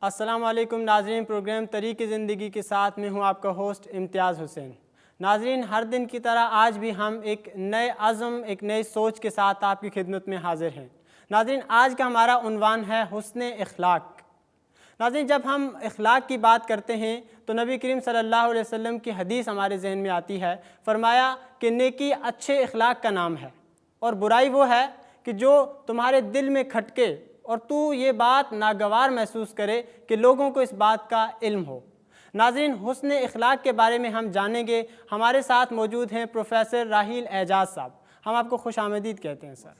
السلام علیکم ناظرین، پروگرام طریق زندگی کے ساتھ میں ہوں آپ کا ہوسٹ امتیاز حسین۔ ناظرین، ہر دن کی طرح آج بھی ہم ایک نئے عزم، ایک نئی سوچ کے ساتھ آپ کی خدمت میں حاضر ہیں۔ ناظرین، آج کا ہمارا عنوان ہے حسن اخلاق۔ ناظرین، جب ہم اخلاق کی بات کرتے ہیں تو نبی کریم صلی اللہ علیہ وسلم کی حدیث ہمارے ذہن میں آتی ہے۔ فرمایا کہ نیکی اچھے اخلاق کا نام ہے اور برائی وہ ہے کہ جو تمہارے دل میں کھٹکے اور تو یہ بات ناگوار محسوس کرے کہ لوگوں کو اس بات کا علم ہو۔ ناظرین، حسن اخلاق کے بارے میں ہم جانیں گے۔ ہمارے ساتھ موجود ہیں پروفیسر راحیل اعجاز صاحب۔ ہم آپ کو خوش آمدید کہتے ہیں سر۔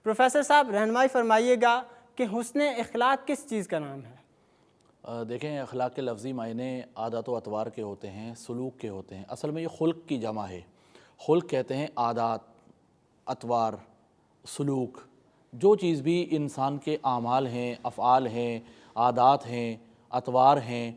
پروفیسر صاحب، رہنمائی فرمائیے گا کہ حسن اخلاق کس چیز کا نام ہے؟ دیکھیں، اخلاق کے لفظی معنی عادات و اطوار کے ہوتے ہیں، سلوک کے ہوتے ہیں۔ اصل میں یہ خلق کی جمع ہے۔ خلق کہتے ہیں عادات، اطوار، سلوک، جو چیز بھی انسان کے اعمال ہیں، افعال ہیں، عادات ہیں، اطوار ہیں،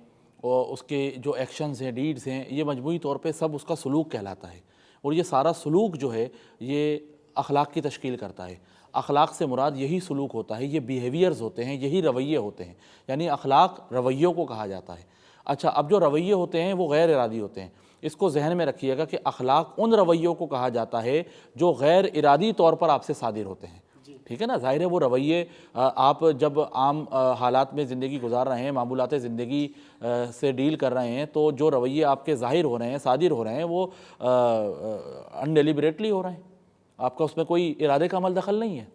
اور اس کے جو ایکشنز ہیں، ڈیڈز ہیں، یہ مجموعی طور پہ سب اس کا سلوک کہلاتا ہے۔ اور یہ سارا سلوک جو ہے یہ اخلاق کی تشکیل کرتا ہے۔ اخلاق سے مراد یہی سلوک ہوتا ہے، یہ بیہیویئرز ہوتے ہیں، یہی رویے ہوتے ہیں۔ یعنی اخلاق رویوں کو کہا جاتا ہے۔ اچھا، اب جو رویے ہوتے ہیں وہ غیر ارادی ہوتے ہیں۔ اس کو ذہن میں رکھیے گا کہ اخلاق ان رویوں کو کہا جاتا ہے جو غیر ارادی طور پر آپ سے صادر ہوتے ہیں۔ ٹھیک ہے نا؟ ظاہر ہے وہ رویے آپ جب عام حالات میں زندگی گزار رہے ہیں، معمولات زندگی سے ڈیل کر رہے ہیں، تو جو رویے آپ کے ظاہر ہو رہے ہیں، صادر ہو رہے ہیں، وہ انڈیلیبریٹلی ہو رہے ہیں۔ آپ کا اس میں کوئی ارادے کا عمل دخل نہیں ہے،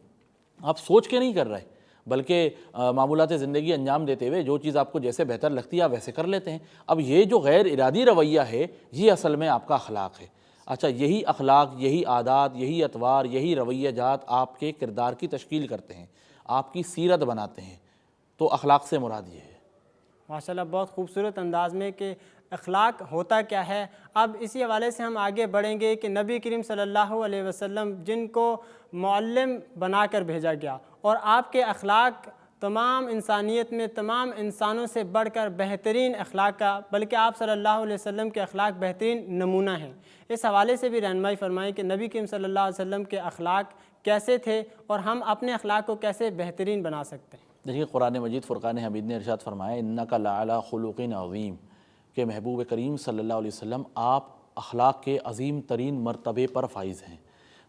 آپ سوچ کے نہیں کر رہے، بلکہ معمولات زندگی انجام دیتے ہوئے جو چیز آپ کو جیسے بہتر لگتی ہے آپ ویسے کر لیتے ہیں۔ اب یہ جو غیر ارادی رویہ ہے یہ اصل میں آپ کا اخلاق ہے۔ اچھا، یہی اخلاق، یہی عادات، یہی اطوار، یہی رویہ جات آپ کے کردار کی تشکیل کرتے ہیں، آپ کی سیرت بناتے ہیں۔ تو اخلاق سے مراد یہ ہے۔ ماشاءاللہ، بہت خوبصورت انداز میں کہ اخلاق ہوتا کیا ہے۔ اب اسی حوالے سے ہم آگے بڑھیں گے کہ نبی کریم صلی اللہ علیہ وسلم جن کو معلم بنا کر بھیجا گیا، اور آپ کے اخلاق تمام انسانیت میں تمام انسانوں سے بڑھ کر بہترین اخلاق کا، بلکہ آپ صلی اللہ علیہ وسلم کے اخلاق بہترین نمونہ ہیں۔ اس حوالے سے بھی رہنمائی فرمائیں کہ نبی کریم صلی اللہ علیہ وسلم کے اخلاق کیسے تھے اور ہم اپنے اخلاق کو کیسے بہترین بنا سکتے ہیں۔ دیکھیے، قرآن مجید فرقان حمید نے ارشاد فرمایا انک لعلی خلق عظیم، کہ محبوب کریم صلی اللہ علیہ وسلم آپ اخلاق کے عظیم ترین مرتبے پر فائز ہیں۔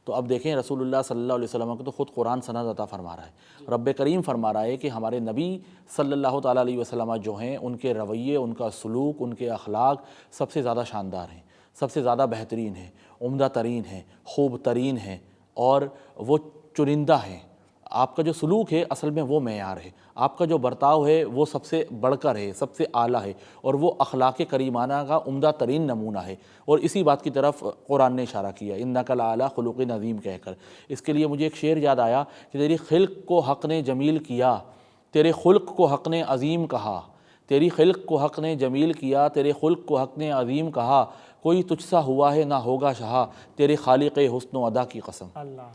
تو اب دیکھیں، رسول اللہ صلی اللہ علیہ وسلم کو تو خود قرآن سند عطا فرما رہا ہے، رب کریم فرما رہا ہے کہ ہمارے نبی صلی اللہ تعالیٰ علیہ وسلم جو ہیں، ان کے رویے، ان کا سلوک، ان کے اخلاق سب سے زیادہ شاندار ہیں، سب سے زیادہ بہترین ہیں، عمدہ ترین ہیں، خوب ترین ہیں، اور وہ چنندہ ہیں۔ آپ کا جو سلوک ہے اصل میں وہ معیار ہے، آپ کا جو برتاؤ ہے وہ سب سے بڑھ کر ہے، سب سے اعلیٰ ہے، اور وہ اخلاق کریمانہ کا عمدہ ترین نمونہ ہے۔ اور اسی بات کی طرف قرآن نے اشارہ کیا، انک لعلی خلق عظیم کہہ کر۔ اس کے لیے مجھے ایک شعر یاد آیا کہ تیری خلق کو حق نے جمیل کیا، تیرے خلق کو حق نے عظیم کہا، تیری خلق کو حق نے جمیل کیا، تیرے خلق کو حق نے عظیم کہا، کوئی تجھ سا ہوا ہے نہ ہوگا شہا، تیرے خالق حسن و ادا کی قسم۔ اللہ،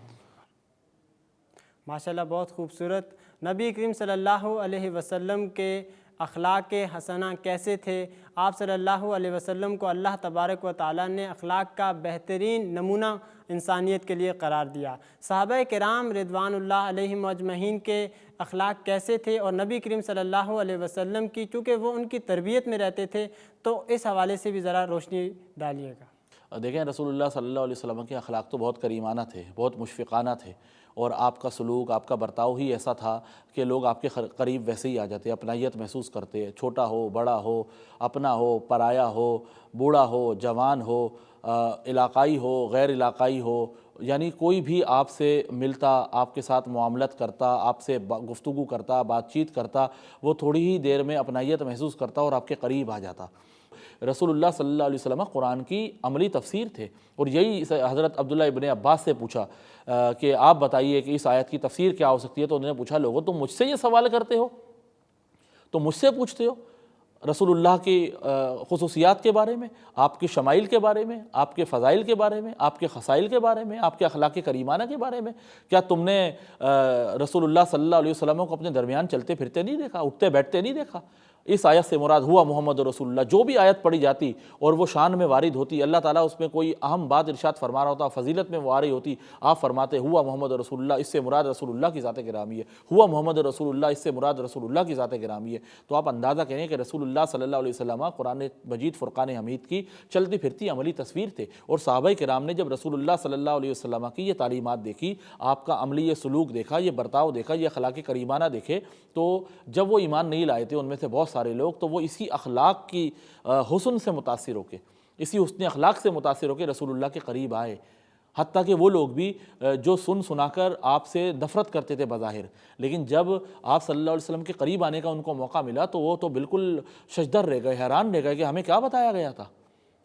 ماشاءاللہ، بہت خوبصورت۔ نبی کریم صلی اللہ علیہ وسلم کے اخلاق حسنہ کیسے تھے؟ آپ صلی اللہ علیہ وسلم کو اللہ تبارک و تعالیٰ نے اخلاق کا بہترین نمونہ انسانیت کے لیے قرار دیا۔ صحابہ کرام رضوان اللہ علیہم اجمعین کے اخلاق کیسے تھے، اور نبی کریم صلی اللہ علیہ وسلم کی، چونکہ وہ ان کی تربیت میں رہتے تھے، تو اس حوالے سے بھی ذرا روشنی ڈالیے گا۔ دیکھیں، رسول اللہ صلی اللہ علیہ وسلم کے اخلاق تو بہت کریمانہ تھے، بہت مشفقانہ تھے، اور آپ کا سلوک، آپ کا برتاؤ ہی ایسا تھا کہ لوگ آپ کے قریب ویسے ہی آ جاتے، اپنائیت محسوس کرتے، چھوٹا ہو، بڑا ہو، اپنا ہو، پرایا ہو، بوڑھا ہو، جوان ہو، علاقائی ہو، غیر علاقائی ہو، یعنی کوئی بھی آپ سے ملتا، آپ کے ساتھ معاملت کرتا، آپ سے گفتگو کرتا، بات چیت کرتا، وہ تھوڑی ہی دیر میں اپنائیت محسوس کرتا اور آپ کے قریب آ جاتا۔ رسول اللہ صلی اللہ علیہ وسلم قرآن کی عملی تفسیر تھے، اور یہی حضرت عبداللہ ابن عباس سے پوچھا کہ آپ بتائیے کہ اس آیت کی تفسیر کیا ہو سکتی ہے، تو انہوں نے پوچھا، لوگوں تم مجھ سے یہ سوال کرتے ہو، تو مجھ سے پوچھتے ہو رسول اللہ کی خصوصیات کے بارے میں، آپ کے شمائل کے بارے میں، آپ کے فضائل کے بارے میں، آپ کے خصائل کے بارے میں، آپ کے اخلاق کریمانہ کے بارے میں؟ کیا تم نے رسول اللہ صلی اللہ علیہ وسلم کو اپنے درمیان چلتے پھرتے نہیں دیکھا، اٹھتے بیٹھتے نہیں دیکھا؟ اس آیت سے مراد ہوا محمد رسول اللہ، جو بھی آیت پڑھی جاتی اور وہ شان میں وارد ہوتی، اللہ تعالیٰ اس میں کوئی اہم بات ارشاد فرما رہا ہوتا، فضیلت میں وارد ہوتی، آپ فرماتے ہوا محمد رسول اللہ، اس سے مراد رسول اللہ کی ذات گرامی ہے، ہوا محمد رسول اللہ، اس سے مراد رسول اللہ کی ذات گرامی ہے۔ تو آپ اندازہ کریں کہ رسول اللہ صلی اللہ علیہ وسلم قرآن مجید فرقان حمید کی چلتی پھرتی عملی تصویر تھے، اور صحابہ کرام نے جب رسول اللہ صلی اللہ علیہ وسلم کی یہ تعلیمات دیکھی، آپ کا عملی یہ سلوک دیکھا، یہ برتاؤ دیکھا، یہ اخلاق کریمانہ دیکھے، تو جب وہ ایمان نہیں لائے تھے ان میں سے بہت سارے لوگ، تو وہ اسی اخلاق کی حسن سے متاثر ہو کے، اسی حسن اخلاق سے متاثر ہو کے رسول اللہ کے قریب آئے، حتیٰ کہ وہ لوگ بھی جو سنا کر آپ سے نفرت کرتے تھے بظاہر، لیکن جب آپ صلی اللہ علیہ وسلم کے قریب آنے کا ان کو موقع ملا تو وہ تو بالکل ششدر رہ گئے، حیران رہ گئے کہ ہمیں کیا بتایا گیا تھا،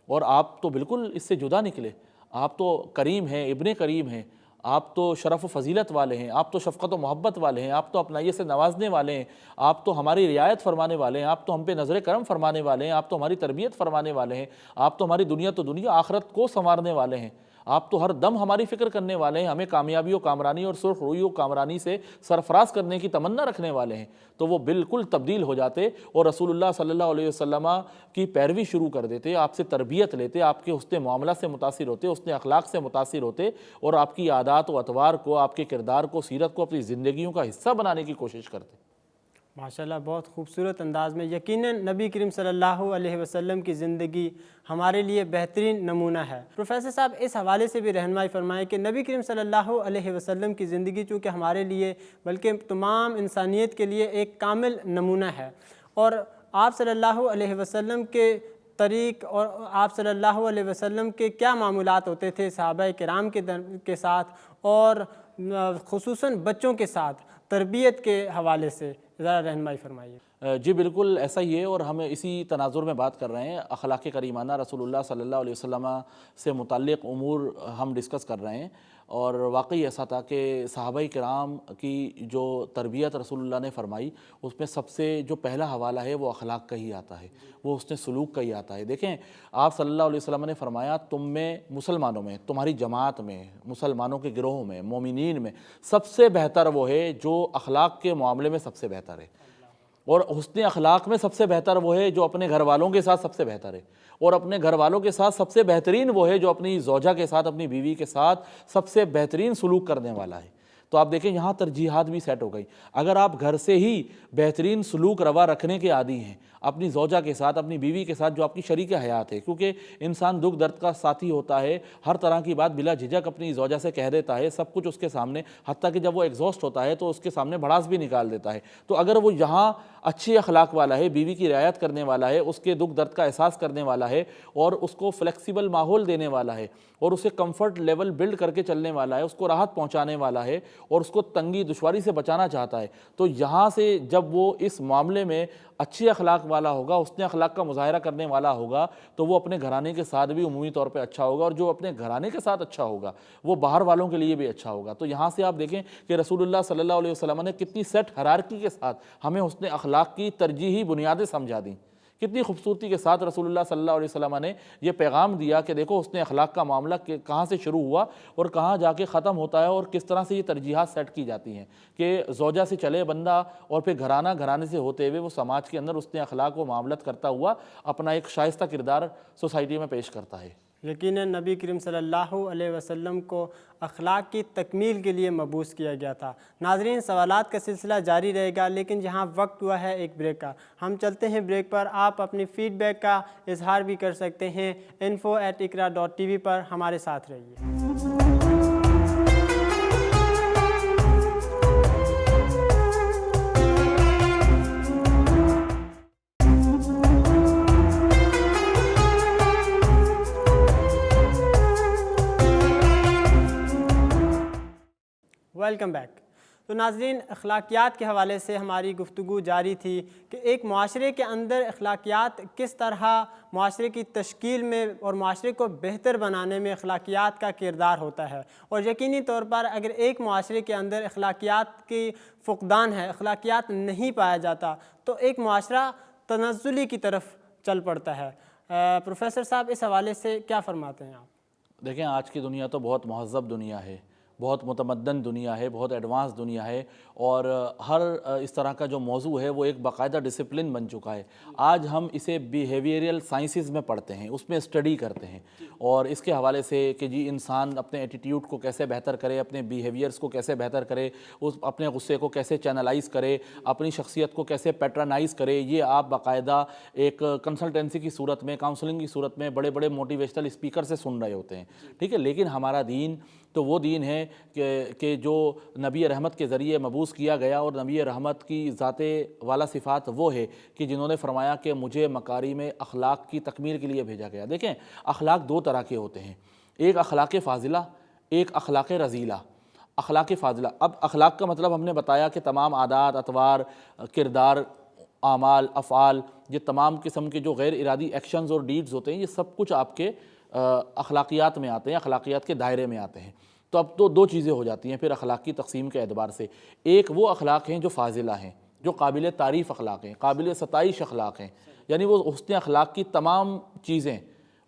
اور آپ تو بالکل اس سے جدا نکلے، آپ تو کریم ہیں، ابن کریم ہیں، آپ تو شرف و فضیلت والے ہیں، آپ تو شفقت و محبت والے ہیں، آپ تو اپنائیت سے نوازنے والے ہیں، آپ تو ہماری رعایت فرمانے والے ہیں، آپ تو ہم پہ نظر کرم فرمانے والے ہیں، آپ تو ہماری تربیت فرمانے والے ہیں، آپ تو ہماری دنیا تو دنیا آخرت کو سنوارنے والے ہیں، آپ تو ہر دم ہماری فکر کرنے والے ہیں، ہمیں کامیابی و کامرانی اور سرخ روئی و کامرانی سے سرفراز کرنے کی تمنا رکھنے والے ہیں، تو وہ بالکل تبدیل ہو جاتے اور رسول اللہ صلی اللہ علیہ وسلم کی پیروی شروع کر دیتے، آپ سے تربیت لیتے، آپ کے حسن معاملہ سے متاثر ہوتے، حسن اخلاق سے متاثر ہوتے، اور آپ کی عادات و اطوار کو، آپ کے کردار کو، سیرت کو اپنی زندگیوں کا حصہ بنانے کی کوشش کرتے۔ ماشاءاللہ، بہت خوبصورت انداز میں۔ یقیناً نبی کریم صلی اللہ علیہ وسلم کی زندگی ہمارے لیے بہترین نمونہ ہے۔ پروفیسر صاحب، اس حوالے سے بھی رہنمائی فرمائیں کہ نبی کریم صلی اللہ علیہ وسلم کی زندگی چونکہ ہمارے لیے بلکہ تمام انسانیت کے لیے ایک کامل نمونہ ہے، اور آپ صلی اللہ علیہ وسلم کے طریق اور آپ صلی اللہ علیہ وسلم کے کیا معاملات ہوتے تھے صحابہ کرام کے ساتھ، اور خصوصاً بچوں کے ساتھ تربیت کے حوالے سے ذرا رہنمائی فرمائیے۔ جی بالکل ایسا ہی ہے، اور ہم اسی تناظر میں بات کر رہے ہیں، اخلاق کریمانہ رسول اللہ صلی اللہ علیہ وسلم سے متعلق امور ہم ڈسکس کر رہے ہیں، اور واقعی ایسا تھا کہ صحابہ کرام کی جو تربیت رسول اللہ نے فرمائی، اس میں سب سے جو پہلا حوالہ ہے وہ اخلاق کا ہی آتا ہے، وہ اس نے سلوک کا ہی آتا ہے۔ دیکھیں، آپ صلی اللہ علیہ وسلم نے فرمایا، تم میں، مسلمانوں میں، تمہاری جماعت میں، مسلمانوں کے گروہ میں، مومنین میں سب سے بہتر وہ ہے جو اخلاق کے معاملے میں سب سے بہتر ہے، اور حسن اخلاق میں سب سے بہتر وہ ہے جو اپنے گھر والوں کے ساتھ سب سے بہتر ہے، اور اپنے گھر والوں کے ساتھ سب سے بہترین وہ ہے جو اپنی زوجہ کے ساتھ، اپنی بیوی کے ساتھ سب سے بہترین سلوک کرنے والا ہے۔ تو آپ دیکھیں یہاں ترجیحات بھی سیٹ ہو گئی۔ اگر آپ گھر سے ہی بہترین سلوک روا رکھنے کے عادی ہیں، اپنی زوجہ کے ساتھ، اپنی بیوی کے ساتھ جو آپ کی شریک حیات ہے، کیونکہ انسان دکھ درد کا ساتھی ہوتا ہے، ہر طرح کی بات بلا جھجک اپنی زوجہ سے کہہ دیتا ہے، سب کچھ اس کے سامنے، حتیٰ کہ جب وہ ایگزاسٹ ہوتا ہے تو اس کے سامنے بھڑاس بھی نکال دیتا ہے۔ تو اگر وہ یہاں اچھی اخلاق والا ہے، بیوی کی رعایت کرنے والا ہے، اس کے دکھ درد کا احساس کرنے والا ہے، اور اس کو فلیکسیبل ماحول دینے والا ہے، اور اسے کمفرٹ لیول بلڈ کر کے چلنے والا ہے، اس کو راحت پہنچانے والا ہے، اور اس کو تنگی دشواری سے بچانا چاہتا ہے، تو یہاں سے جب وہ اس معاملے میں اچھی اخلاق والا ہوگا، اس نے اخلاق کا مظاہرہ کرنے والا ہوگا، تو وہ اپنے گھرانے کے ساتھ بھی عمومی طور پہ اچھا ہوگا، اور جو اپنے گھرانے کے ساتھ اچھا ہوگا وہ باہر والوں کے لیے بھی اچھا ہوگا۔ تو یہاں سے آپ دیکھیں کہ رسول اللہ صلی اللہ علیہ وسلم نے کتنی سیٹ ہرارکی کے ساتھ ہمیں حسن اخلاق کی ترجیحی بنیادیں سمجھا دیں، کتنی خوبصورتی کے ساتھ رسول اللہ صلی اللہ علیہ وسلم نے یہ پیغام دیا کہ دیکھو حسن اخلاق کا معاملہ کہاں سے شروع ہوا اور کہاں جا کے ختم ہوتا ہے، اور کس طرح سے یہ ترجیحات سیٹ کی جاتی ہیں کہ زوجہ سے چلے بندہ، اور پھر گھرانے سے ہوتے ہوئے وہ سماج کے اندر حسن اخلاق و معاملت کرتا ہوا اپنا ایک شائستہ کردار سوسائٹی میں پیش کرتا ہے۔ یقیناً نبی کریم صلی اللہ علیہ وسلم کو اخلاق کی تکمیل کے لیے مبعوث کیا گیا تھا۔ ناظرین، سوالات کا سلسلہ جاری رہے گا، لیکن یہاں وقت ہوا ہے ایک بریک کا۔ ہم چلتے ہیں بریک پر۔ آپ اپنی فیڈ بیک کا اظہار بھی کر سکتے ہیں info@iqra.tv پر۔ ہمارے ساتھ رہیے۔ Welcome back. تو ناظرین، اخلاقیات کے حوالے سے ہماری گفتگو جاری تھی کہ ایک معاشرے کے اندر اخلاقیات کس طرح معاشرے کی تشکیل میں اور معاشرے کو بہتر بنانے میں اخلاقیات کا کردار ہوتا ہے، اور یقینی طور پر اگر ایک معاشرے کے اندر اخلاقیات کی فقدان ہے، اخلاقیات نہیں پایا جاتا، تو ایک معاشرہ تنزلی کی طرف چل پڑتا ہے۔ پروفیسر صاحب، اس حوالے سے کیا فرماتے ہیں آپ؟ دیکھیں، آج کی دنیا تو بہت مہذب دنیا ہے، بہت متمدن دنیا ہے، بہت ایڈوانس دنیا ہے، اور ہر اس طرح کا جو موضوع ہے وہ ایک باقاعدہ ڈسپلن بن چکا ہے۔ آج ہم اسے بیہیویئرل سائنسز میں پڑھتے ہیں، اس میں اسٹڈی کرتے ہیں، اور اس کے حوالے سے کہ جی انسان اپنے ایٹیٹیوڈ کو کیسے بہتر کرے، اپنے بیہیویئرس کو کیسے بہتر کرے، اپنے غصے کو کیسے چینلائز کرے، اپنی شخصیت کو کیسے پیٹرنائز کرے، یہ آپ باقاعدہ ایک کنسلٹنسی کی صورت میں، کاؤنسلنگ کی صورت میں بڑے بڑے موٹیویشنل اسپیکر سے سن رہے ہوتے ہیں، ٹھیک ہے۔ لیکن ہمارا دین تو وہ دین ہے کہ جو نبی رحمت کے ذریعے مبعوث کیا گیا، اور نبی رحمت کی ذات والا صفات وہ ہے کہ جنہوں نے فرمایا کہ مجھے مکارم اخلاق کی تکمیل کے لیے بھیجا گیا۔ دیکھیں اخلاق دو طرح کے ہوتے ہیں، ایک اخلاق فاضلہ، ایک اخلاق رذیلہ۔ اخلاق فاضلہ، اب اخلاق کا مطلب ہم نے بتایا کہ تمام عادات، اطوار، کردار، اعمال، افعال، یہ تمام قسم کے جو غیر ارادی ایکشنز اور ڈیڈز ہوتے ہیں، یہ سب کچھ آپ کے اخلاقیات میں آتے ہیں، اخلاقیات کے دائرے میں آتے ہیں۔ تو اب تو دو چیزیں ہو جاتی ہیں پھر اخلاق کی تقسیم کے اعتبار سے، ایک وہ اخلاق ہیں جو فاضلہ ہیں، جو قابل تعریف اخلاق ہیں، قابل ستائش اخلاق ہیں، یعنی وہ حسن اخلاق کی تمام چیزیں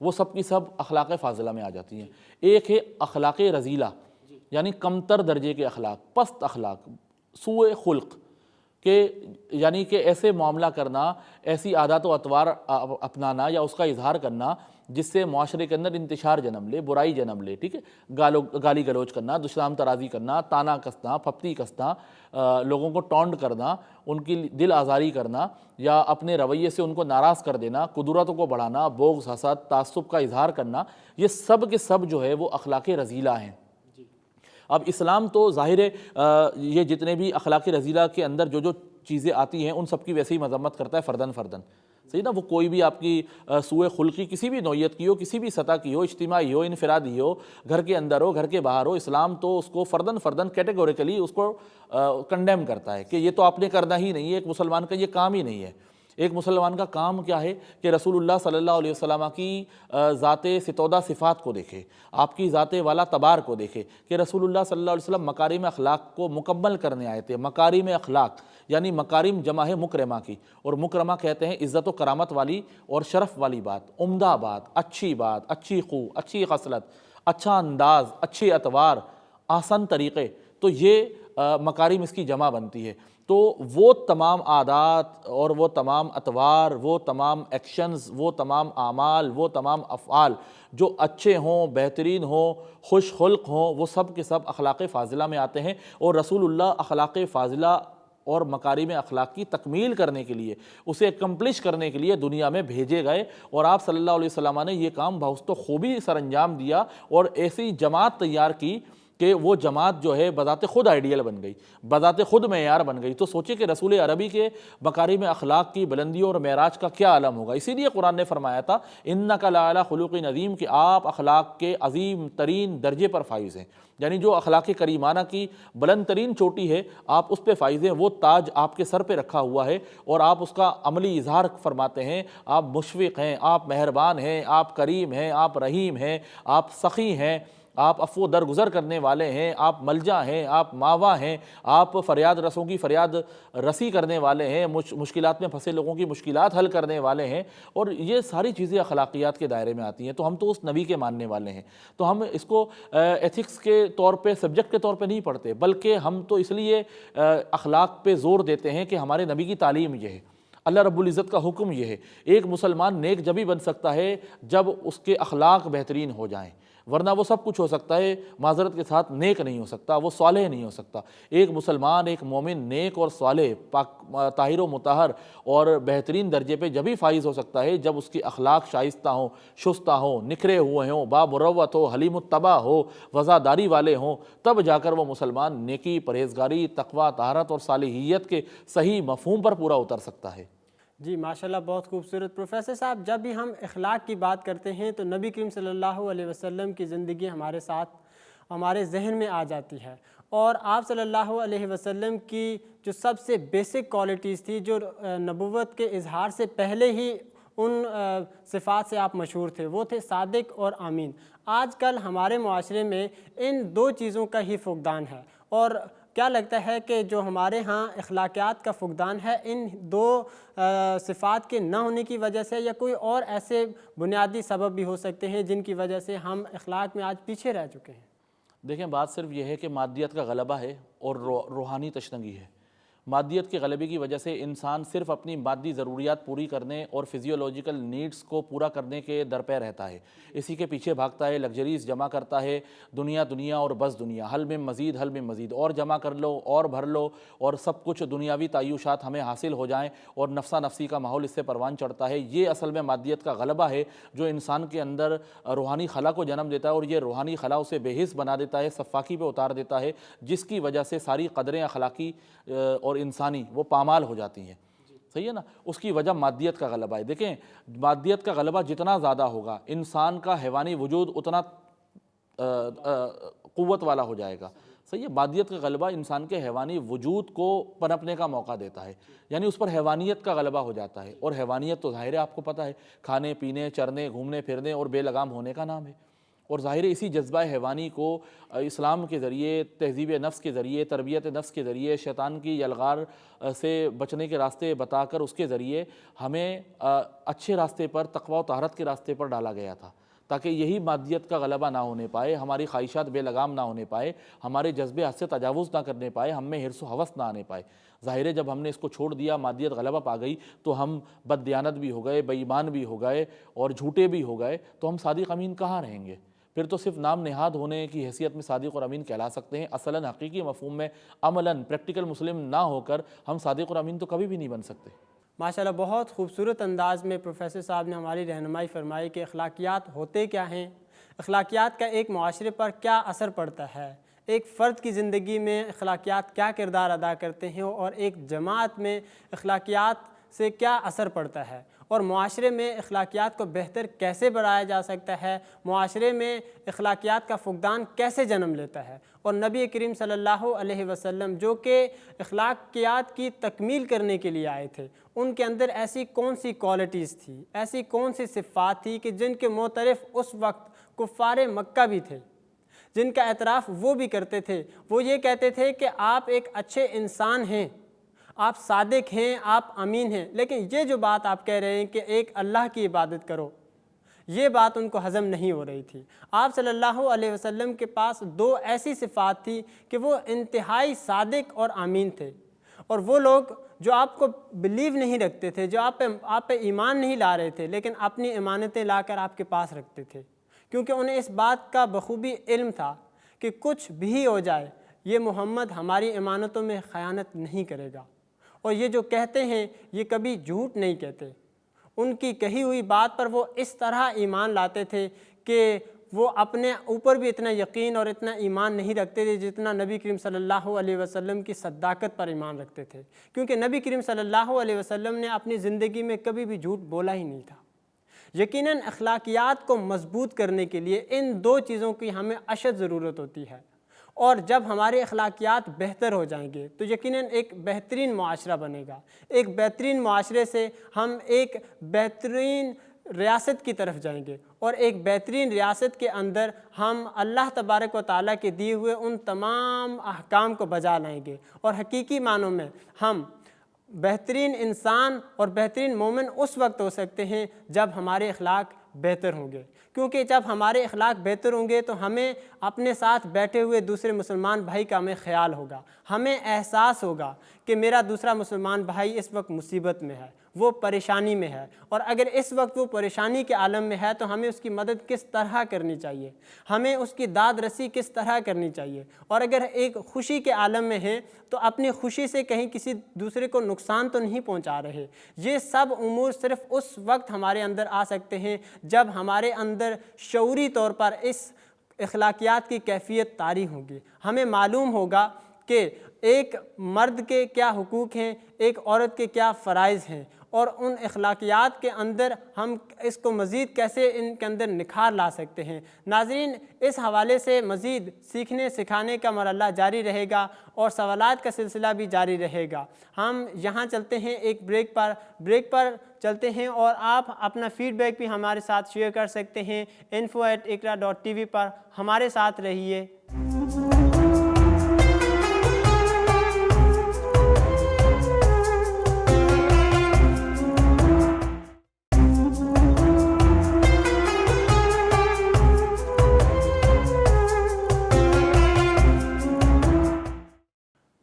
وہ سب کی سب اخلاق فاضلہ میں آ جاتی ہیں۔ ایک ہے اخلاق رذیلہ، یعنی کمتر درجے کے اخلاق، پست اخلاق، سوء خلق، کہ یعنی کہ ایسے معاملہ کرنا، ایسی عادات و اطوار اپنانا یا اس کا اظہار کرنا جس سے معاشرے کے اندر انتشار جنم لے، برائی جنم لے، ٹھیک ہے، گالی گلوچ کرنا، دشنام ترازی کرنا، تانا کسنا، پھپتی کسنا، لوگوں کو ٹونڈ کرنا، ان کی دل آزاری کرنا، یا اپنے رویے سے ان کو ناراض کر دینا، قدرتوں کو بڑھانا، بغض، حسد، تعصب کا اظہار کرنا، یہ سب کے سب جو ہے وہ اخلاق رذیلہ ہیں۔ اب اسلام تو ظاہر ہے یہ جتنے بھی اخلاق رذیلہ کے اندر جو جو چیزیں آتی ہیں ان سب کی ویسے ہی مذمت کرتا ہے فرداً فرداً، صحیح نا، وہ کوئی بھی آپ کی سوء خلقی کسی بھی نوعیت کی ہو، کسی بھی سطح کی ہو، اجتماعی ہو، انفرادی ہو، گھر کے اندر ہو، گھر کے باہر ہو، اسلام تو اس کو فرداً فرداً کیٹیگوریکلی اس کو کنڈیم کرتا ہے کہ یہ تو آپ نے کرنا ہی نہیں ہے، ایک مسلمان کا یہ کام ہی نہیں ہے۔ ایک مسلمان کا کام کیا ہے کہ رسول اللہ صلی اللہ علیہ وسلم کی ذات ستودہ صفات کو دیکھے، آپ کی ذات والا تبار کو دیکھے کہ رسول اللہ صلی اللہ علیہ وسلم مکارم اخلاق کو مکمل کرنے آئے تھے۔ مکارم اخلاق یعنی مکارم جمع ہے مکرمہ کی، اور مکرمہ کہتے ہیں عزت و کرامت والی اور شرف والی بات، عمدہ بات، اچھی بات، اچھی خو، اچھی خصلت، اچھا انداز، اچھے اطوار، آسان طریقے، تو یہ مکارم اس کی جمع بنتی ہے۔ تو وہ تمام عادات اور وہ تمام اطوار، وہ تمام ایکشنز، وہ تمام اعمال، وہ تمام افعال جو اچھے ہوں، بہترین ہوں، خوش خلق ہوں، وہ سب کے سب اخلاق فاضلہ میں آتے ہیں، اور رسول اللہ اخلاق فاضلہ اور مکارم اخلاق کی تکمیل کرنے کے لیے، اسے اکمپلش کرنے کے لیے دنیا میں بھیجے گئے، اور آپ صلی اللہ علیہ وسلم نے یہ کام بہت خوبی سر انجام دیا، اور ایسی جماعت تیار کی کہ وہ جماعت جو ہے بذات خود آئیڈیل بن گئی، بذات خود معیار بن گئی۔ تو سوچے کہ رسول عربی کے مکارم اخلاق کی بلندی اور معراج کا کیا عالم ہوگا۔ اسی لیے قرآن نے فرمایا تھا انک لعلی خلق عظیم، کہ آپ اخلاق کے عظیم ترین درجے پر فائز ہیں، یعنی جو اخلاق کریمانہ کی بلند ترین چوٹی ہے آپ اس پہ فائز ہیں، وہ تاج آپ کے سر پہ رکھا ہوا ہے، اور آپ اس کا عملی اظہار فرماتے ہیں۔ آپ مشفق ہیں، آپ مہربان ہیں، آپ کریم ہیں، آپ رحیم ہیں، آپ سخی ہیں، آپ عفو درگزر کرنے والے ہیں، آپ ملجا ہیں، آپ ماوا ہیں، آپ فریاد رسوں کی فریاد رسی کرنے والے ہیں، مشکلات میں پھنسے لوگوں کی مشکلات حل کرنے والے ہیں، اور یہ ساری چیزیں اخلاقیات کے دائرے میں آتی ہیں۔ تو ہم تو اس نبی کے ماننے والے ہیں، تو ہم اس کو ایتھکس کے طور پہ، سبجیکٹ کے طور پہ نہیں پڑھتے، بلکہ ہم تو اس لیے اخلاق پہ زور دیتے ہیں کہ ہمارے نبی کی تعلیم یہ ہے، اللہ رب العزت کا حکم یہ ہے۔ ایک مسلمان نیک جبھی بن سکتا ہے جب اس کے اخلاق بہترین ہو جائیں، ورنہ وہ سب کچھ ہو سکتا ہے، معذرت کے ساتھ نیک نہیں ہو سکتا، وہ صالح نہیں ہو سکتا۔ ایک مسلمان، ایک مومن نیک اور صالح، پاک طاہر و مطہر اور بہترین درجے پہ جبھی فائز ہو سکتا ہے جب اس کی اخلاق شائستہ ہوں، شستہ ہوں، نکھرے ہوئے ہوں، بامروت ہو، حلیم الطبع ہو، وفاداری والے ہوں، تب جا کر وہ مسلمان نیکی، پرہیزگاری، تقوی، طہارت اور صالحیت کے صحیح مفہوم پر پورا اتر سکتا ہے۔ جی ماشاءاللہ، بہت خوبصورت۔ پروفیسر صاحب، جب بھی ہم اخلاق کی بات کرتے ہیں تو نبی کریم صلی اللہ علیہ وسلم کی زندگی ہمارے ساتھ، ہمارے ذہن میں آ جاتی ہے، اور آپ صلی اللہ علیہ وسلم کی جو سب سے بیسک کوالٹیز تھی، جو نبوت کے اظہار سے پہلے ہی ان صفات سے آپ مشہور تھے، وہ تھے صادق اور امین۔ آج کل ہمارے معاشرے میں ان دو چیزوں کا ہی فقدان ہے، اور کیا لگتا ہے کہ جو ہمارے ہاں اخلاقیات کا فقدان ہے ان دو صفات کے نہ ہونے کی وجہ سے، یا کوئی اور ایسے بنیادی سبب بھی ہو سکتے ہیں جن کی وجہ سے ہم اخلاق میں آج پیچھے رہ چکے ہیں؟ دیکھیں بات صرف یہ ہے کہ مادیت کا غلبہ ہے اور روحانی تشنگی ہے۔ مادیت کے غلبے کی وجہ سے انسان صرف اپنی مادی ضروریات پوری کرنے اور فزیولوجیکل نیڈز کو پورا کرنے کے درپے رہتا ہے، اسی کے پیچھے بھاگتا ہے، لگژریز جمع کرتا ہے، دنیا دنیا اور بس دنیا، حل میں مزید اور جمع کر لو اور بھر لو، اور سب کچھ دنیاوی تعیشات ہمیں حاصل ہو جائیں، اور نفسا نفسی کا ماحول اس سے پروان چڑھتا ہے۔ یہ اصل میں مادیت کا غلبہ ہے جو انسان کے اندر روحانی خلا کو جنم دیتا ہے، اور یہ روحانی خلا اسے بے حس بنا دیتا ہے، صفاکی پہ اتار دیتا ہے، جس کی وجہ سے ساری قدریں اخلاقی اور انسانی وہ پامال ہو جاتی ہیں۔ صحیح ہے نا؟ اس کی وجہ مادیت کا غلبہ ہے۔ دیکھیں مادیت کا غلبہ جتنا زیادہ ہوگا انسان کا حیوانی وجود اتنا قوت والا ہو جائے گا۔ صحیح ہے؟ مادیت کا غلبہ انسان کے حیوانی وجود کو پنپنے کا موقع دیتا ہے، یعنی اس پر حیوانیت کا غلبہ ہو جاتا ہے، اور حیوانیت تو ظاہر ہے آپ کو پتہ ہے کھانے پینے چرنے گھومنے پھرنے اور بے لگام ہونے کا نام ہے، اور ظاہر ہے اسی جذبہ حیوانی کو اسلام کے ذریعے، تہذیب نفس کے ذریعے، تربیت نفس کے ذریعے، شیطان کی یلغار سے بچنے کے راستے بتا کر اس کے ذریعے ہمیں اچھے راستے پر، تقوی و طہارت کے راستے پر ڈالا گیا تھا، تاکہ یہی مادیت کا غلبہ نہ ہونے پائے، ہماری خواہشات بے لگام نہ ہونے پائے، ہمارے جذبے حد سے تجاوز نہ کرنے پائے، ہم میں حرص و ہوس نہ آنے پائے۔ ظاہر ہے جب ہم نے اس کو چھوڑ دیا، مادیت غلبہ پا گئی، تو ہم بد دیانت بھی ہو گئے، بے ایمان بھی ہو گئے اور جھوٹے بھی ہو گئے، تو ہم صادق امین کہاں رہیں گے؟ پھر تو صرف نام نہاد ہونے کی حیثیت میں صادق اور امین کہلا سکتے ہیں، اصلاً حقیقی مفہوم میں عملاً پریکٹیکل مسلم نہ ہو کر ہم صادق اور امین تو کبھی بھی نہیں بن سکتے۔ ماشاءاللہ بہت خوبصورت انداز میں پروفیسر صاحب نے ہماری رہنمائی فرمائی کہ اخلاقیات ہوتے کیا ہیں، اخلاقیات کا ایک معاشرے پر کیا اثر پڑتا ہے، ایک فرد کی زندگی میں اخلاقیات کیا کردار ادا کرتے ہیں، اور ایک جماعت میں اخلاقیات سے کیا اثر پڑتا ہے، اور معاشرے میں اخلاقیات کو بہتر کیسے بڑھایا جا سکتا ہے، معاشرے میں اخلاقیات کا فقدان کیسے جنم لیتا ہے، اور نبی کریم صلی اللہ علیہ وسلم جو کہ اخلاقیات کی تکمیل کرنے کے لیے آئے تھے، ان کے اندر ایسی کون سی کوالٹیز تھی، ایسی کون سی صفات تھی کہ جن کے معترف اس وقت کفار مکہ بھی تھے، جن کا اعتراف وہ بھی کرتے تھے۔ وہ یہ کہتے تھے کہ آپ ایک اچھے انسان ہیں، آپ صادق ہیں، آپ امین ہیں، لیکن یہ جو بات آپ کہہ رہے ہیں کہ ایک اللہ کی عبادت کرو، یہ بات ان کو ہضم نہیں ہو رہی تھی۔ آپ صلی اللہ علیہ وسلم کے پاس دو ایسی صفات تھی کہ وہ انتہائی صادق اور امین تھے، اور وہ لوگ جو آپ کو بلیو نہیں رکھتے تھے، جو آپ پہ ایمان نہیں لا رہے تھے، لیکن اپنی امانتیں لا کر آپ کے پاس رکھتے تھے، کیونکہ انہیں اس بات کا بخوبی علم تھا کہ کچھ بھی ہو جائے یہ محمد ہماری امانتوں میں خیانت نہیں کرے گا، اور یہ جو کہتے ہیں یہ کبھی جھوٹ نہیں کہتے۔ ان کی کہی ہوئی بات پر وہ اس طرح ایمان لاتے تھے کہ وہ اپنے اوپر بھی اتنا یقین اور اتنا ایمان نہیں رکھتے تھے جتنا نبی کریم صلی اللہ علیہ وسلم کی صداقت پر ایمان رکھتے تھے، کیونکہ نبی کریم صلی اللہ علیہ وسلم نے اپنی زندگی میں کبھی بھی جھوٹ بولا ہی نہیں تھا۔ یقیناً اخلاقیات کو مضبوط کرنے کے لیے ان دو چیزوں کی ہمیں اشد ضرورت ہوتی ہے، اور جب ہمارے اخلاقیات بہتر ہو جائیں گے تو یقیناً ایک بہترین معاشرہ بنے گا۔ ایک بہترین معاشرے سے ہم ایک بہترین ریاست کی طرف جائیں گے، اور ایک بہترین ریاست کے اندر ہم اللہ تبارک و تعالیٰ کے دیے ہوئے ان تمام احکام کو بجا لائیں گے، اور حقیقی معنوں میں ہم بہترین انسان اور بہترین مومن اس وقت ہو سکتے ہیں جب ہمارے اخلاق بہتر ہوں گے، کیونکہ جب ہمارے اخلاق بہتر ہوں گے تو ہمیں اپنے ساتھ بیٹھے ہوئے دوسرے مسلمان بھائی کا ہمیں خیال ہوگا، ہمیں احساس ہوگا کہ میرا دوسرا مسلمان بھائی اس وقت مصیبت میں ہے، وہ پریشانی میں ہے، اور اگر اس وقت وہ پریشانی کے عالم میں ہے تو ہمیں اس کی مدد کس طرح کرنی چاہیے، ہمیں اس کی داد رسی کس طرح کرنی چاہیے، اور اگر ایک خوشی کے عالم میں ہیں تو اپنی خوشی سے کہیں کسی دوسرے کو نقصان تو نہیں پہنچا رہے۔ یہ سب امور صرف اس وقت ہمارے اندر آ سکتے ہیں جب ہمارے اندر شعوری طور پر اس اخلاقیات کی کیفیت طاری ہوگی۔ ہمیں معلوم ہوگا کہ ایک مرد کے کیا حقوق ہیں، ایک عورت کے کیا فرائض ہیں، اور ان اخلاقیات کے اندر ہم اس کو مزید کیسے ان کے اندر نکھار لا سکتے ہیں۔ ناظرین، اس حوالے سے مزید سیکھنے سکھانے کا مرحلہ جاری رہے گا اور سوالات کا سلسلہ بھی جاری رہے گا۔ ہم یہاں چلتے ہیں ایک بریک پر چلتے ہیں، اور آپ اپنا فیڈ بیک بھی ہمارے ساتھ شیئر کر سکتے ہیں info@iqra.tv پر۔ ہمارے ساتھ رہیے۔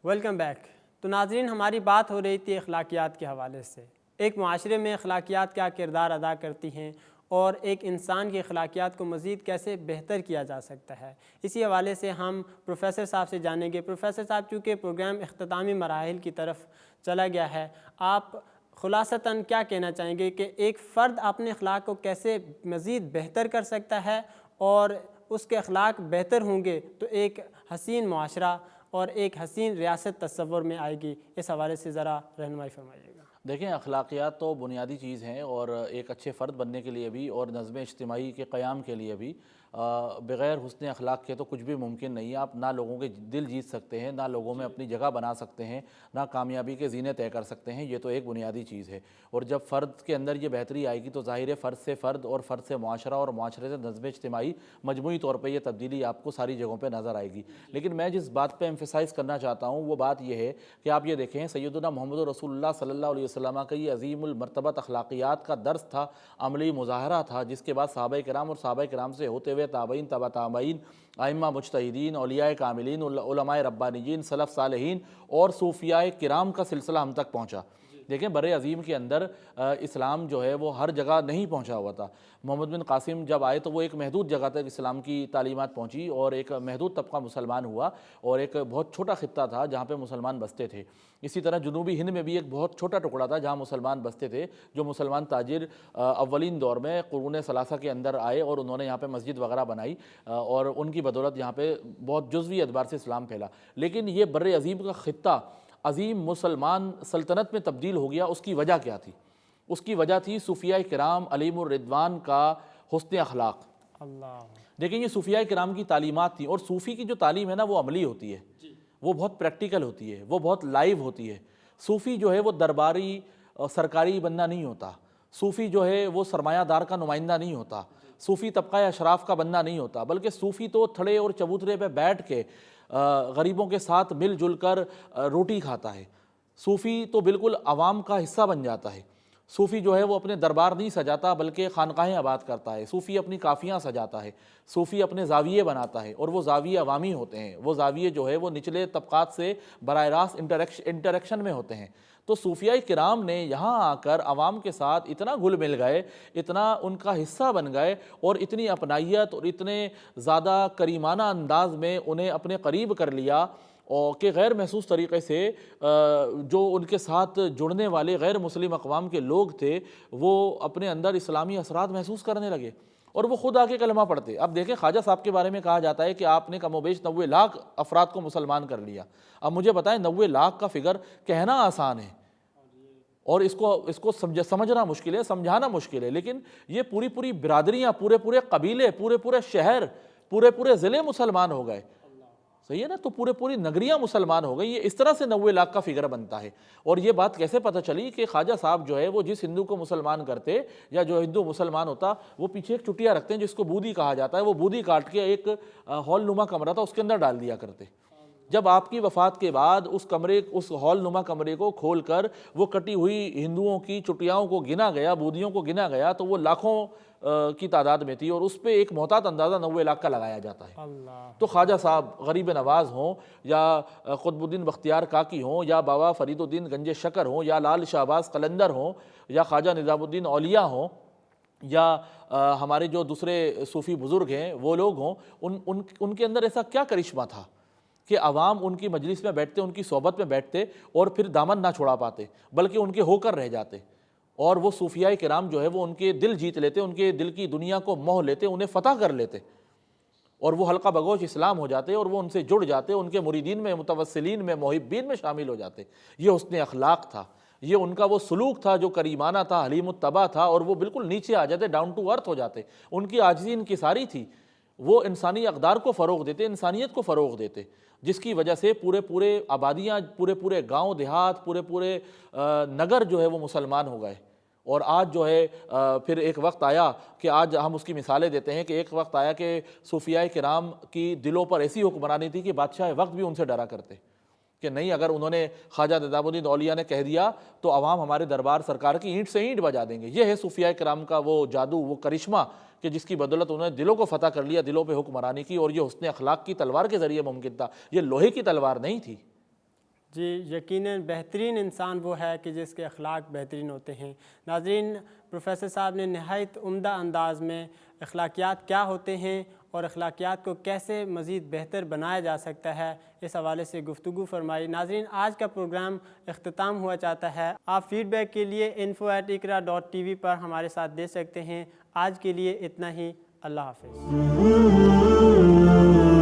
Welcome back. تو ناظرین، ہماری بات ہو رہی تھی اخلاقیات کے حوالے سے، ایک معاشرے میں اخلاقیات کیا کردار ادا کرتی ہیں اور ایک انسان کی اخلاقیات کو مزید کیسے بہتر کیا جا سکتا ہے۔ اسی حوالے سے ہم پروفیسر صاحب سے جانیں گے۔ پروفیسر صاحب، چونکہ پروگرام اختتامی مراحل کی طرف چلا گیا ہے، آپ خلاصتاً کیا کہنا چاہیں گے کہ ایک فرد اپنے اخلاق کو کیسے مزید بہتر کر سکتا ہے، اور اس کے اخلاق بہتر ہوں گے تو ایک حسین معاشرہ اور ایک حسین ریاست تصور میں آئے گی؟ اس حوالے سے ذرا رہنمائی فرمائیے گا۔ دیکھیں، اخلاقیات تو بنیادی چیز ہیں، اور ایک اچھے فرد بننے کے لیے بھی اور نظم اجتماعی کے قیام کے لیے بھی بغیر حسن اخلاق کے تو کچھ بھی ممکن نہیں ہے۔ آپ نہ لوگوں کے دل جیت سکتے ہیں، نہ لوگوں میں اپنی جگہ بنا سکتے ہیں، نہ کامیابی کے زینے طے کر سکتے ہیں۔ یہ تو ایک بنیادی چیز ہے، اور جب فرد کے اندر یہ بہتری آئے گی تو ظاہر ہے فرد سے فرد اور فرد سے معاشرہ اور معاشرے سے نظم اجتماعی مجموعی طور پہ یہ تبدیلی آپ کو ساری جگہوں پہ نظر آئے گی۔ لیکن میں جس بات پہ ایمفیسائز کرنا چاہتا ہوں وہ بات یہ ہے کہ آپ یہ دیکھیں، سیدنا محمد رسول اللہ صلی اللہ علیہ وسلم کا یہ عظیم المرتبت اخلاقیات کا درس تھا، عملی مظاہرہ تھا، جس کے بعد صحابہ کرام اور صحابہ کرام سے ہوتے ہوئے تابعین، تبع تابعین، ائمہ مجتہدین، اولیاء کاملین، علماء ربانیین، سلف صالحین اور صوفیاء کرام کا سلسلہ ہم تک پہنچا۔ دیکھیں، بر عظیم کے اندر اسلام جو ہے وہ ہر جگہ نہیں پہنچا ہوا تھا۔ محمد بن قاسم جب آئے تو وہ ایک محدود جگہ تک اسلام کی تعلیمات پہنچی، اور ایک محدود طبقہ مسلمان ہوا، اور ایک بہت چھوٹا خطہ تھا جہاں پہ مسلمان بستے تھے۔ اسی طرح جنوبی ہند میں بھی ایک بہت چھوٹا ٹکڑا تھا جہاں مسلمان بستے تھے، جو مسلمان تاجر اولین دور میں قرون ثلاثہ کے اندر آئے، اور انہوں نے یہاں پہ مسجد وغیرہ بنائی، اور ان کی بدولت یہاں پہ بہت جزوی اعتبار سے اسلام پھیلا۔ لیکن یہ بر عظیم کا خطہ عظیم مسلمان سلطنت میں تبدیل ہو گیا۔ اس کی وجہ کیا تھی؟ اس کی وجہ تھی صوفیاء کرام علیہم الرضوان کا حسن اخلاق۔ اللہ، دیکھیں، یہ صوفیاء کرام کی تعلیمات تھیں، اور صوفی کی جو تعلیم ہے نا وہ عملی ہوتی ہے، وہ بہت پریکٹیکل ہوتی ہے، وہ بہت لائیو ہوتی ہے۔ صوفی جو ہے وہ درباری سرکاری بندہ نہیں ہوتا، صوفی جو ہے وہ سرمایہ دار کا نمائندہ نہیں ہوتا، صوفی طبقہ اشراف کا بندہ نہیں ہوتا، بلکہ صوفی تو تھڑے اور چبوترے پہ بیٹھ کے غریبوں کے ساتھ مل جل کر روٹی کھاتا ہے۔ صوفی تو بالکل عوام کا حصہ بن جاتا ہے۔ صوفی جو ہے وہ اپنے دربار نہیں سجاتا بلکہ خانقاہیں آباد کرتا ہے۔ صوفی اپنی کافیاں سجاتا ہے، صوفی اپنے زاویے بناتا ہے، اور وہ زاویے عوامی ہوتے ہیں، وہ زاویے جو ہے وہ نچلے طبقات سے براہ راست انٹریکشن میں ہوتے ہیں۔ تو صوفیاء کرام نے یہاں آ کر عوام کے ساتھ اتنا گھل مل گئے، اتنا ان کا حصہ بن گئے، اور اتنی اپنائیت اور اتنے زیادہ کریمانہ انداز میں انہیں اپنے قریب کر لیا، اور کہ غیر محسوس طریقے سے جو ان کے ساتھ جڑنے والے غیر مسلم اقوام کے لوگ تھے وہ اپنے اندر اسلامی اثرات محسوس کرنے لگے، اور وہ خود آ کے کلمہ پڑھتے۔ اب دیکھیں، خواجہ صاحب کے بارے میں کہا جاتا ہے کہ آپ نے کم و بیش 90 لاکھ افراد کو مسلمان کر لیا۔ اب مجھے بتائیں، 90 لاکھ کا فگر کہنا آسان ہے اور اس کو سمجھنا مشکل ہے، سمجھانا مشکل ہے، لیکن یہ پوری برادریاں، پورے قبیلے، پورے شہر، پورے ضلع مسلمان ہو گئے۔ صحیح ہے نا؟ تو پوری نگریاں مسلمان ہو گئی۔ یہ اس طرح سے 90 لاکھ کا فگر بنتا ہے۔ اور یہ بات کیسے پتہ چلی کہ خواجہ صاحب جو ہے وہ جس ہندو کو مسلمان کرتے، یا جو ہندو مسلمان ہوتا، وہ پیچھے ایک چٹیا رکھتے ہیں جس کو بودی کہا جاتا ہے، وہ بودی کاٹ کے ایک ہال نما کمرہ تھا اس کے اندر ڈال دیا کرتے۔ جب آپ کی وفات کے بعد اس ہال نما کمرے کو کھول کر وہ کٹی ہوئی ہندوؤں کی چٹیاؤں کو گنا گیا، بودیوں کو گنا گیا، تو وہ لاکھوں کی تعداد میں تھی، اور اس پہ ایک محتاط اندازہ 90 لاکھ کا لگایا جاتا ہے۔ تو خواجہ صاحب غریب نواز ہوں، یا قطب الدین بختیار کاکی ہوں، یا بابا فرید الدین گنج شکر ہوں، یا لال شہباز قلندر ہوں، یا خواجہ نظام الدین اولیاء ہوں، یا ہمارے جو دوسرے صوفی بزرگ ہیں وہ لوگ ہوں، ان کے اندر ایسا کیا کرشمہ تھا کہ عوام ان کی مجلس میں بیٹھتے، ان کی صحبت میں بیٹھتے، اور پھر دامن نہ چھڑا پاتے بلکہ ان کے ہو کر رہ جاتے، اور وہ صوفیاء کرام جو ہے وہ ان کے دل جیت لیتے، ان کے دل کی دنیا کو موہ لیتے، انہیں فتح کر لیتے، اور وہ حلقہ بگوش اسلام ہو جاتے، اور وہ ان سے جڑ جاتے، ان کے مریدین میں، متوسلین میں، محبین میں شامل ہو جاتے۔ یہ حسن اخلاق تھا، یہ ان کا وہ سلوک تھا جو کریمانہ تھا، حلیم الطبع تھا، اور وہ بالکل نیچے آ جاتے، ڈاؤن ٹو ارتھ ہو جاتے۔ ان کی عاجزی انکساری تھی، وہ انسانی اقدار کو فروغ دیتے، انسانیت کو فروغ دیتے، جس کی وجہ سے پورے آبادیاں، پورے گاؤں دیہات، پورے نگر جو ہے وہ مسلمان ہو گئے۔ اور آج جو ہے پھر ایک وقت آیا کہ آج ہم اس کی مثالیں دیتے ہیں کہ ایک وقت آیا کہ صوفیاء کرام کی دلوں پر ایسی حکمرانی تھی کہ بادشاہ وقت بھی ان سے ڈرا کرتے کہ نہیں، اگر انہوں نے خواجہ نظام الدین اولیاء نے کہہ دیا تو عوام ہمارے دربار سرکار کی اینٹ سے اینٹ بجا دیں گے۔ یہ ہے صوفیاء کرام کا وہ جادو، وہ کرشمہ کہ جس کی بدولت انہوں نے دلوں کو فتح کر لیا، دلوں پہ حکمرانی کی، اور یہ حسن اخلاق کی تلوار کے ذریعے ممکن تھا، یہ لوہے کی تلوار نہیں تھی۔ جی یقیناً بہترین انسان وہ ہے کہ جس کے اخلاق بہترین ہوتے ہیں۔ ناظرین، پروفیسر صاحب نے نہایت عمدہ انداز میں اخلاقیات کیا ہوتے ہیں اور اخلاقیات کو کیسے مزید بہتر بنایا جا سکتا ہے اس حوالے سے گفتگو فرمائی۔ ناظرین، آج کا پروگرام اختتام ہوا چاہتا ہے۔ آپ فیڈ بیک کے لیے info@iqra.tv پر ہمارے ساتھ دے سکتے ہیں۔ آج کے لیے اتنا ہی۔ اللہ حافظ۔